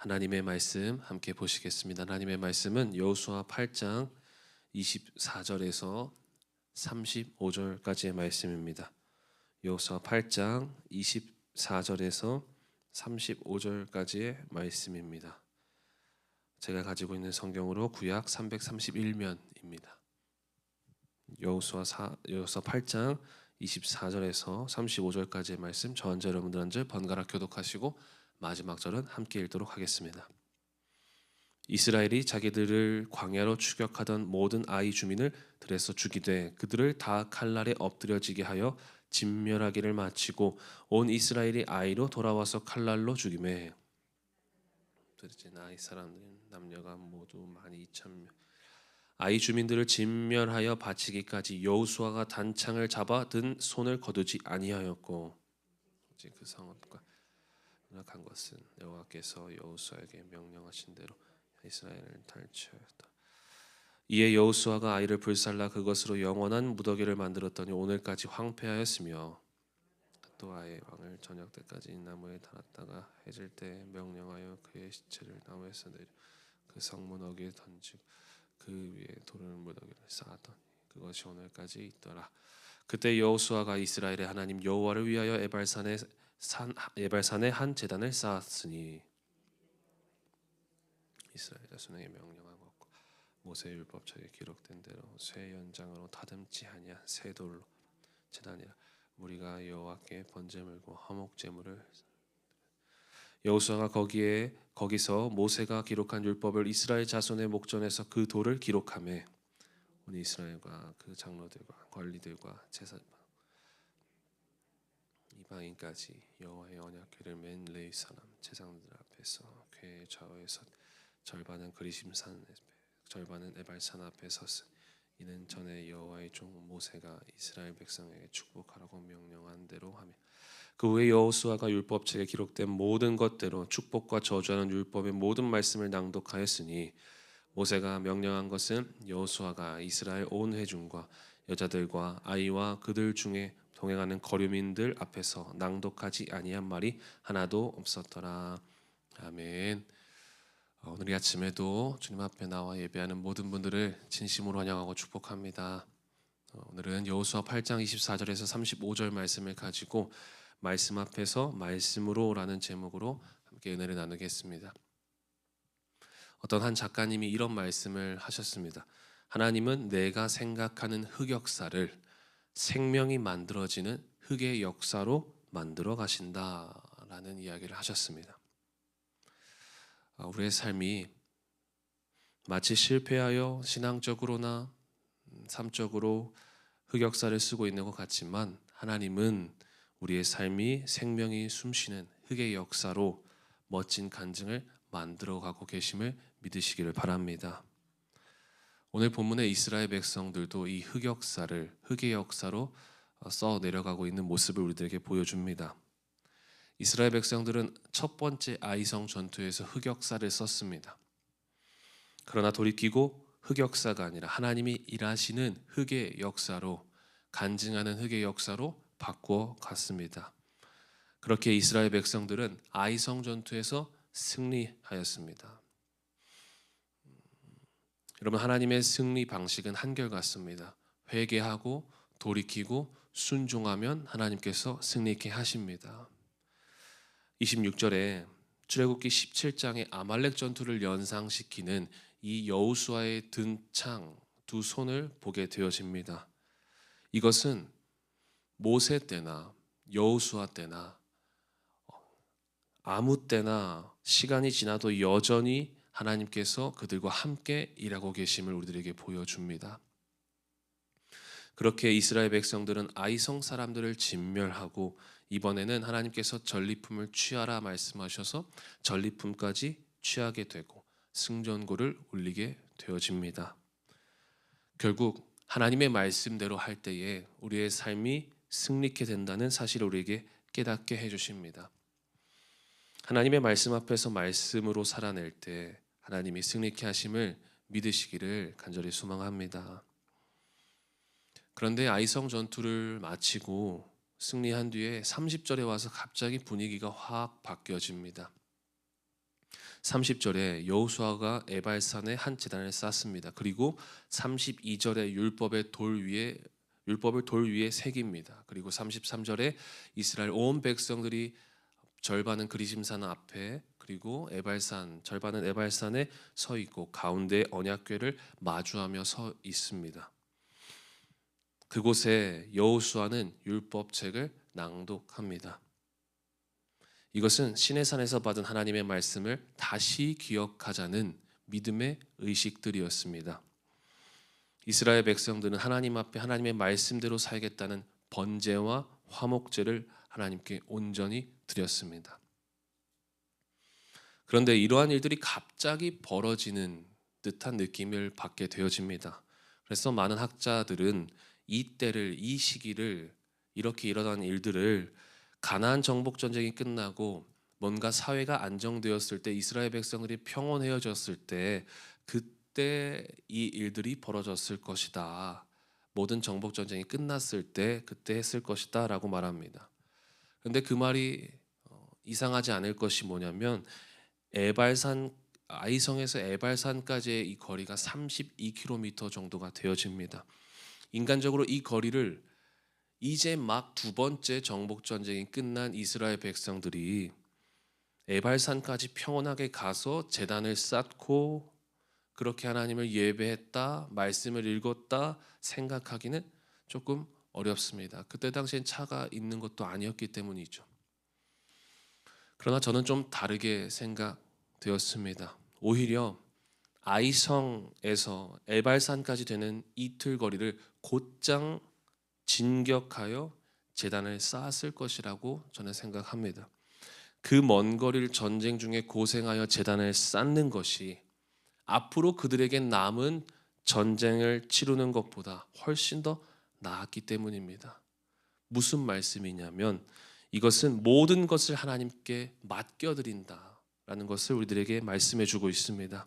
하나님의 말씀 함께 보시겠습니다. 하나님의 말씀은 여호수아 8장 24절에서 35절까지의 말씀입니다. 여호수아 8장 24절에서 35절까지의 말씀입니다. 제가 가지고 있는 성경으로 구약 331면입니다. 여호수아 8장 24절에서 35절까지의 말씀, 저 한 절 여러분들 한 절 번갈아 교독하시고 마지막 절은 함께 읽도록 하겠습니다. 이스라엘이 자기들을 광야로 추격하던 모든 아이 주민을 들에서 죽이되 그들을 다 칼날에 엎드려지게 하여 진멸하기를 마치고 온 이스라엘이 아이로 돌아와서 칼날로 죽이매 도대체 아이 사람들 남녀가 모두 12,000명 아이 주민들을 진멸하여 바치기까지 여호수아가 단창을 잡아 든 손을 거두지 아니하였고 그 성읍과 한 것은 여호와께서 여호수아에게 명령하신 대로 이스라엘을 탈취하였다. 이에 여호수아가 아이를 불살라 그것으로 영원한 무더기를 만들었더니 오늘까지 황폐하였으며 또 아이의 왕을 저녁 때까지 나무에 달았다가 해질 때 명령하여 그의 시체를 나무에서 내려 그 성문 어귀에 던지고 그 위에 돌을 무더기를 쌓았더니 그것이 오늘까지 있더라. 그때 여호수아가 이스라엘의 하나님 여호와를 위하여 에발산에 한 제단을 쌓았으니 이스라엘 자손에게 명령하고 모세의 율법책에 기록된 대로 쇠 연장으로 다듬지 아니한 새 돌로 제단이라 무리가 여호와께 번제물과 화목 제물을 여호수아가 거기서 모세가 기록한 율법을 이스라엘 자손의 목전에서 그 돌을 기록하매 온 이스라엘과 그 장로들과 관리들과 제사 이방인까지 여호와의 언약궤를 맨 레위 사람 제사장들 앞에서 궤의 좌우에 섰 절반은 그리심산 절반은 에발산 앞에 섰으니 이는 전에 여호와의 종 모세가 이스라엘 백성에게 축복하라고 명령한 대로 하며 그 후에 여호수아가 율법책에 기록된 모든 것대로 축복과 저주하는 율법의 모든 말씀을 낭독하였으니 모세가 명령한 것은 여호수아가 이스라엘 온 회중과 여자들과 아이와 그들 중에 동행하는 거류민들 앞에서 낭독하지 아니한 말이 하나도 없었더라. 아멘. 오늘 이 아침에도 주님 앞에 나와 예배하는 모든 분들을 진심으로 환영하고 축복합니다. 오늘은 여호수아 8장 24절에서 35절 말씀을 가지고 말씀 앞에서 말씀으로라는 제목으로 함께 은혜를 나누겠습니다. 어떤 한 작가님이 이런 말씀을 하셨습니다. 하나님은 내가 생각하는 흑역사를 생명이 만들어지는 흑의 역사로 만들어 가신다라는 이야기를 하셨습니다. 우리의 삶이 마치 실패하여 신앙적으로나 삶적으로 흑역사를 쓰고 있는 것 같지만 하나님은 우리의 삶이 생명이 숨쉬는 흑의 역사로 멋진 간증을 만들어가고 계심을 믿으시기를 바랍니다. 오늘 본문의 이스라엘 백성들도 이 흑의 역사로 써 내려가고 있는 모습을 우리들에게 보여줍니다. 이스라엘 백성들은 첫 번째 아이성 전투에서 흑역사를 썼습니다. 그러나 돌이키고 흑역사가 아니라 하나님이 일하시는 흑의 역사로 간증하는 흑의 역사로 바꾸어 갔습니다. 그렇게 이스라엘 백성들은 아이성 전투에서 승리하였습니다. 여러분, 하나님의 승리 방식은 한결같습니다. 회개하고 돌이키고 순종하면 하나님께서 승리케 하십니다. 26절에 출애굽기 17장의 아말렉 전투를 연상시키는 이 여호수아의 든 창 두 손을 보게 되어집니다. 이것은 모세 때나 여호수아 때나 아무 때나 시간이 지나도 여전히 하나님께서 그들과 함께 일하고 계심을 우리들에게 보여줍니다. 그렇게 이스라엘 백성들은 아이성 사람들을 진멸하고 이번에는 하나님께서 전리품을 취하라 말씀하셔서 전리품까지 취하게 되고 승전고를 울리게 되어집니다. 결국 하나님의 말씀대로 할 때에 우리의 삶이 승리케 된다는 사실을 우리에게 깨닫게 해주십니다. 하나님의 말씀 앞에서 말씀으로 살아낼 때 하나님이 승리케 하심을 믿으시기를 간절히 소망합니다. 그런데 아이성 전투를 마치고 승리한 뒤에 30절에 와서 갑자기 분위기가 확 바뀌어집니다. 30절에 여호수아가 에발산에 한 제단을 쌓습니다. 그리고 32절에 율법을 돌 위에 새깁니다. 그리고 33절에 이스라엘 온 백성들이 절반은 그리심산 앞에, 그리고 절반은 에발산에 서 있고 가운데 언약궤를 마주하며 서 있습니다. 그곳에 여호수아는 율법책을 낭독합니다. 이것은 시내산에서 받은 하나님의 말씀을 다시 기억하자는 믿음의 의식들이었습니다. 이스라엘 백성들은 하나님 앞에 하나님의 말씀대로 살겠다는 번제와 화목제를 하나님께 온전히 드렸습니다. 그런데 이러한 일들이 갑자기 벌어지는 듯한 느낌을 받게 되어집니다. 그래서 많은 학자들은 이 시기를, 이렇게 일어난 일들을 가나안 정복 전쟁이 끝나고 뭔가 사회가 안정되었을 때, 이스라엘 백성들이 평온해졌을 때, 그때 이 일들이 벌어졌을 것이다. 모든 정복 전쟁이 끝났을 때 그때 했을 것이다 라고 말합니다. 그런데 그 말이 이상하지 않을 것이 뭐냐면, 아이성에서 에발산까지의 이 거리가 32km 정도가 되어집니다. 인간적으로 이 거리를 이제 막 두 번째 정복 전쟁이 끝난 이스라엘 백성들이 에발산까지 평온하게 가서 제단을 쌓고 그렇게 하나님을 예배했다, 말씀을 읽었다 생각하기는 조금 어렵습니다. 그때 당시엔 차가 있는 것도 아니었기 때문이죠. 그러나 저는 좀 다르게 생각되었습니다. 오히려 아이성에서 에발산까지 되는 이틀 거리를 곧장 진격하여 제단을 쌓았을 것이라고 저는 생각합니다. 그 먼 거리를 전쟁 중에 고생하여 제단을 쌓는 것이 앞으로 그들에게 남은 전쟁을 치르는 것보다 훨씬 더 나았기 때문입니다. 무슨 말씀이냐면, 이것은 모든 것을 하나님께 맡겨드린다라는 것을 우리들에게 말씀해 주고 있습니다.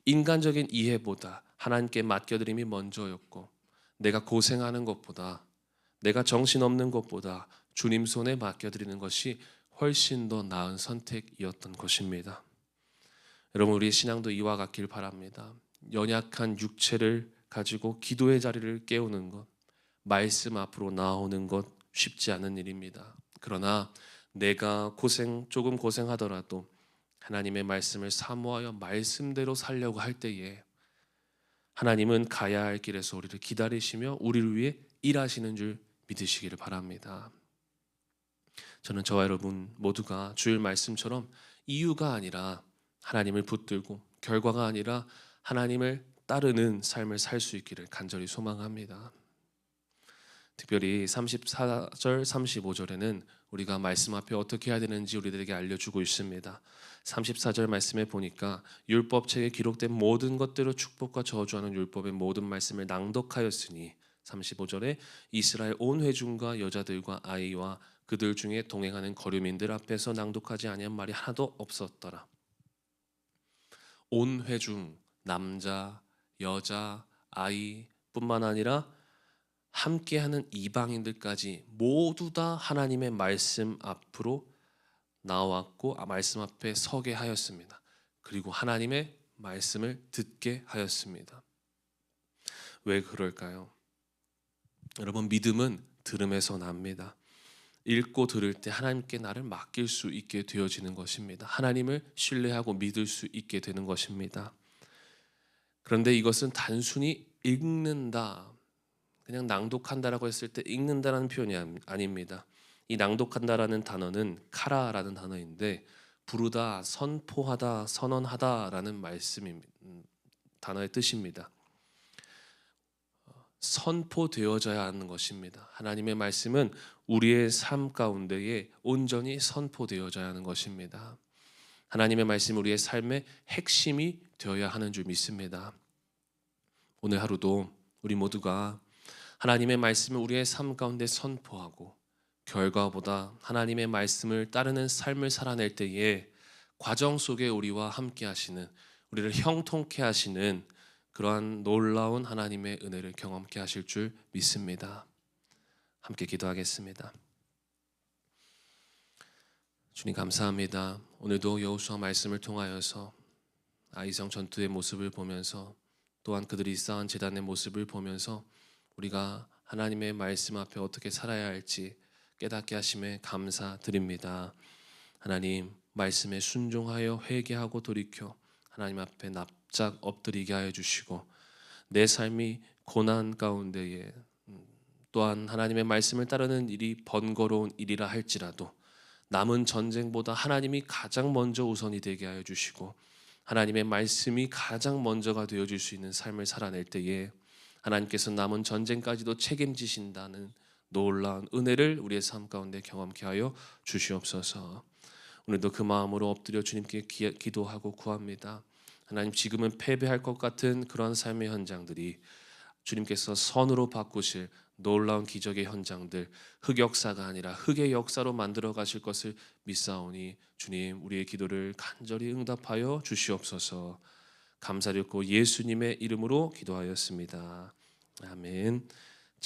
인간적인 이해보다 하나님께 맡겨드림이 먼저였고, 내가 고생하는 것보다, 내가 정신없는 것보다 주님 손에 맡겨드리는 것이 훨씬 더 나은 선택이었던 것입니다. 여러분, 우리의 신앙도 이와 같길 바랍니다. 연약한 육체를 가지고 기도의 자리를 깨우는 것, 말씀 앞으로 나오는 것 쉽지 않은 일입니다. 그러나 내가 조금 고생하더라도 하나님의 말씀을 사모하여 말씀대로 살려고 할 때에 하나님은 가야 할 길에서 우리를 기다리시며 우리를 위해 일하시는 줄 믿으시기를 바랍니다. 저는 저와 여러분 모두가 주일 말씀처럼 이유가 아니라 하나님을 붙들고, 결과가 아니라 하나님을 따르는 삶을 살 수 있기를 간절히 소망합니다. 특별히 34절, 35절에는 우리가 말씀 앞에 어떻게 해야 되는지 우리들에게 알려주고 있습니다. 34절 말씀에 보니까 율법책에 기록된 모든 것대로 축복과 저주하는 율법의 모든 말씀을 낭독하였으니, 35절에 이스라엘 온 회중과 여자들과 아이와 그들 중에 동행하는 거류민들 앞에서 낭독하지 아니한 말이 하나도 없었더라. 온 회중, 남자, 여자, 아이뿐만 아니라 함께하는 이방인들까지 모두 다 하나님의 말씀 앞으로 나왔고 말씀 앞에 서게 하였습니다. 그리고 하나님의 말씀을 듣게 하였습니다. 왜 그럴까요? 여러분, 믿음은 들음에서 납니다. 읽고 들을 때 하나님께 나를 맡길 수 있게 되어지는 것입니다. 하나님을 신뢰하고 믿을 수 있게 되는 것입니다. 그런데 이것은 단순히 읽는다, 그냥 낭독한다라고 했을 때 읽는다라는 표현이 아닙니다. 이 낭독한다라는 단어는 카라라는 단어인데, 부르다, 선포하다, 선언하다라는 단어의 뜻입니다. 선포되어져야 하는 것입니다. 하나님의 말씀은 우리의 삶 가운데에 온전히 선포되어져야 하는 것입니다. 하나님의 말씀은 우리의 삶의 핵심이 되어야 하는 줄 믿습니다. 오늘 하루도 우리 모두가 하나님의 말씀을 우리의 삶 가운데 선포하고, 결과보다 하나님의 말씀을 따르는 삶을 살아낼 때에 과정 속에 우리와 함께 하시는, 우리를 형통케 하시는 그러한 놀라운 하나님의 은혜를 경험케 하실 줄 믿습니다. 함께 기도하겠습니다. 주님, 감사합니다. 오늘도 여호수아 말씀을 통하여서 아이성 전투의 모습을 보면서 또한 그들이 쌓은 제단의 모습을 보면서 우리가 하나님의 말씀 앞에 어떻게 살아야 할지 깨닫게 하심에 감사드립니다. 하나님 말씀에 순종하여 회개하고 돌이켜 하나님 앞에 납작 엎드리게 하여 주시고 내 삶이 고난 가운데에 또한 하나님의 말씀을 따르는 일이 번거로운 일이라 할지라도 남은 전쟁보다 하나님이 가장 먼저 우선이 되게 하여 주시고 하나님의 말씀이 가장 먼저가 되어줄 수 있는 삶을 살아낼 때에 하나님께서 남은 전쟁까지도 책임지신다는 놀라운 은혜를 우리의 삶 가운데 경험케 하여 주시옵소서. 오늘도 그 마음으로 엎드려 주님께 기도하고 구합니다. 하나님, 지금은 패배할 것 같은 그러한 삶의 현장들이 주님께서 선으로 바꾸실 놀라운 기적의 현장들, 흑역사가 아니라 흑의 역사로 만들어 가실 것을 믿사오니 주님, 우리의 기도를 간절히 응답하여 주시옵소서. 감사드리고 예수님의 이름으로 기도하였습니다. 아멘.